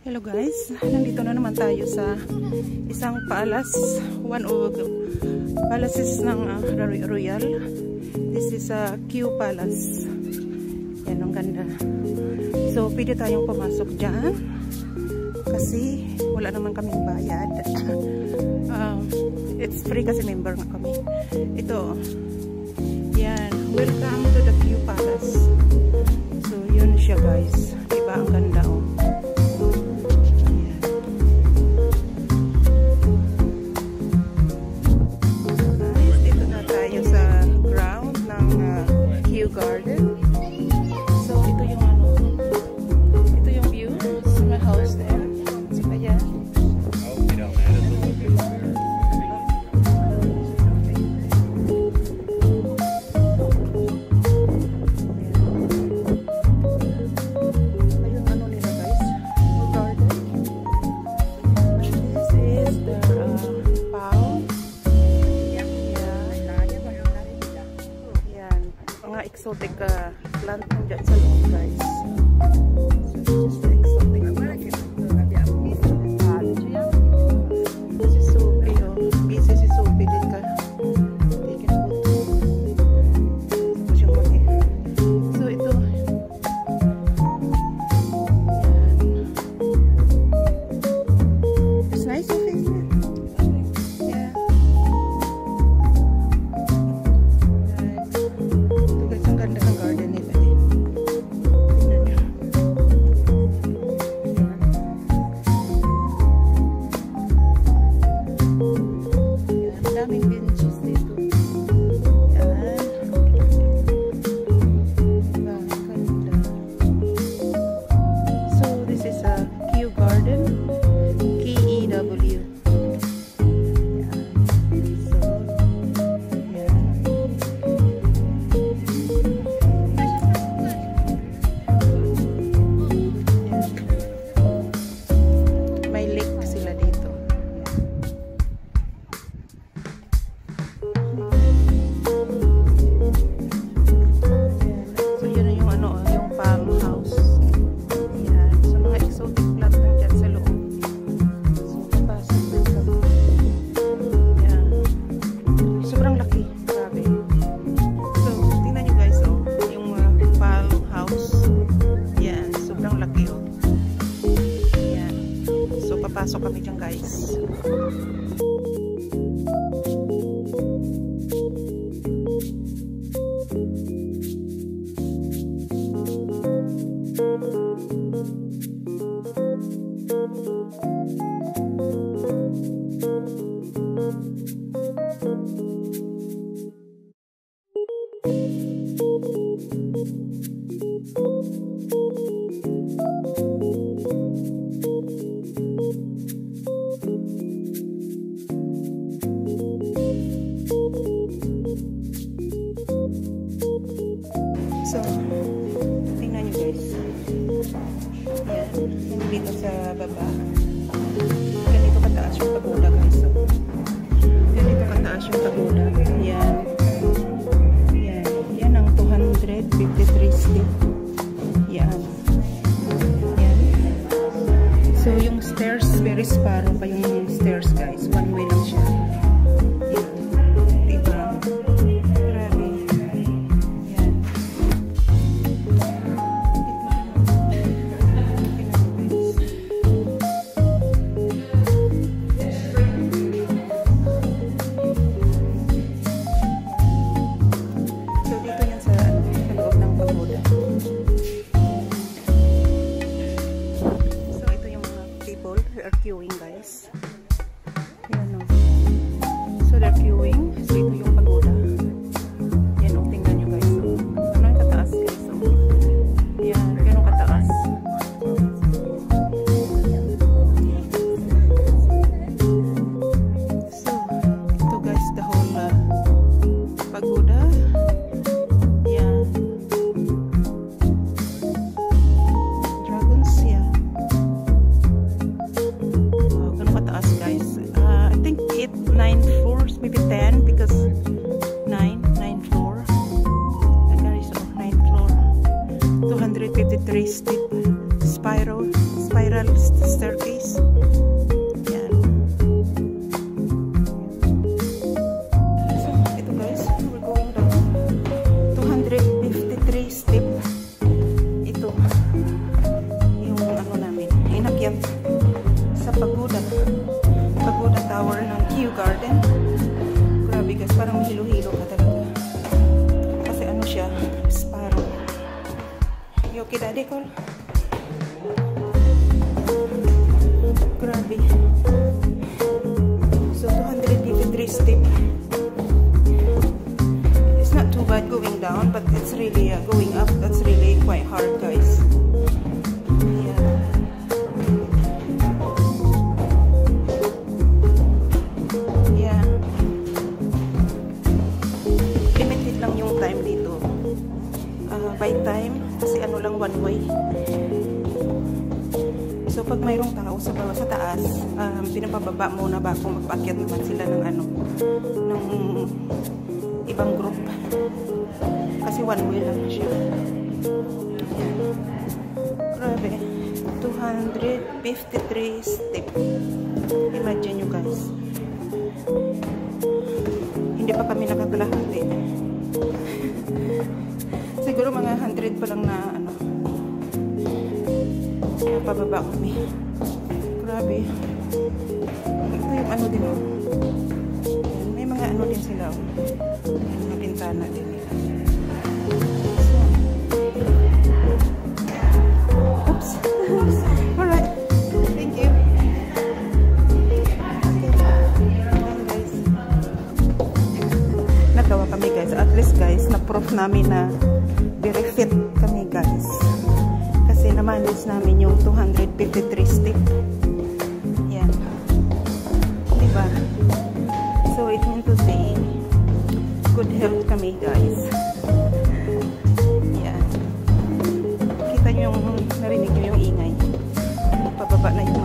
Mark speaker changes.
Speaker 1: Hello guys, nandito na naman tayo sa isang palace, one of the palaces ng Royal. This is a Kew Palace. Yan, ang ganda. So pwede tayong pumasok dyan kasi wala naman kaming bayad. It's free kasi member nga kami. Ito, yan, welcome to the Kew Palace. So yun siya guys, diba ang ganda oh. Garden. So ito yung ito yung view sa my house there. So ayan. Ayun ano nila guys, garden. This is the palm. Mga exotic plant dyan sa loob guys. So this is the exotic plant. Si Sophie oh. Busy si Sophie din ka. Tigil po ito. Ito siyang mati. So ito. Yan. It's nice Sophie. Yeah. Ganda ng garden nila eh. Tingnan nyo. Yan, daming benches dito. Yan. Diba, ganda. So, this is a Kew Garden. K-E-W. Pasok kami dyan guys. So, tingnan nyo guys. Yan. Dito sa baba. Ganito kataas yung pagoda guys. So, ganito kataas yung pagoda. Yan. Yan. Yan ang 253 step. Yan. Yan. So, yung stairs, very sparrow pa yung stairs guys. One way lang siya. Yan. Diba? Queuing guys. Yan o. So they're queuing. So ito yung pagoda. Yan o. Tingnan nyo guys. So, ano yung kataas guys. So, yan. Ganun kataas. So ito guys. The whole pagoda. Yan. Dragons yan. Guys, I think 8, 9 floors, maybe 10 because staircase. Yan. So, ito guys, we're going down 253 step. Ito yung ano namin, inakyat sa pagoda tower ng Kew Garden. Grabe guys, parang hilo-hilo ka talaga kasi ano siya, sparrow. You okay daddy, Cole? Grabe. So 253 step. It's not too bad going down, but it's really going up. That's really quite hard guys. By time, kasi ano lang, one way. So pag mayroong tao sa baba, sa taas, pinapababa muna bago magpaakyat naman sila ng ano, ng ibang group. Kasi one way lang siya. Ayan. Grabe. 253 step. Imagine nyo guys. Hindi pa kami nakakalahati. Siguro mga 100 pa lang na ano, pababa kami. Grabe. Ito yung ano din, oh. May mga ano din sila, oh. Mga bintana din nila. Oops. Alright. Thank you. Ayan guys. Natawa kami guys. At least guys, na-proof namin na very fit kami guys kasi na-manage namin yung 253 step. Yan, diba? So it means to say good health kami guys. Yan, kita nyo yung narinig nyo yung ingay, pababa na yung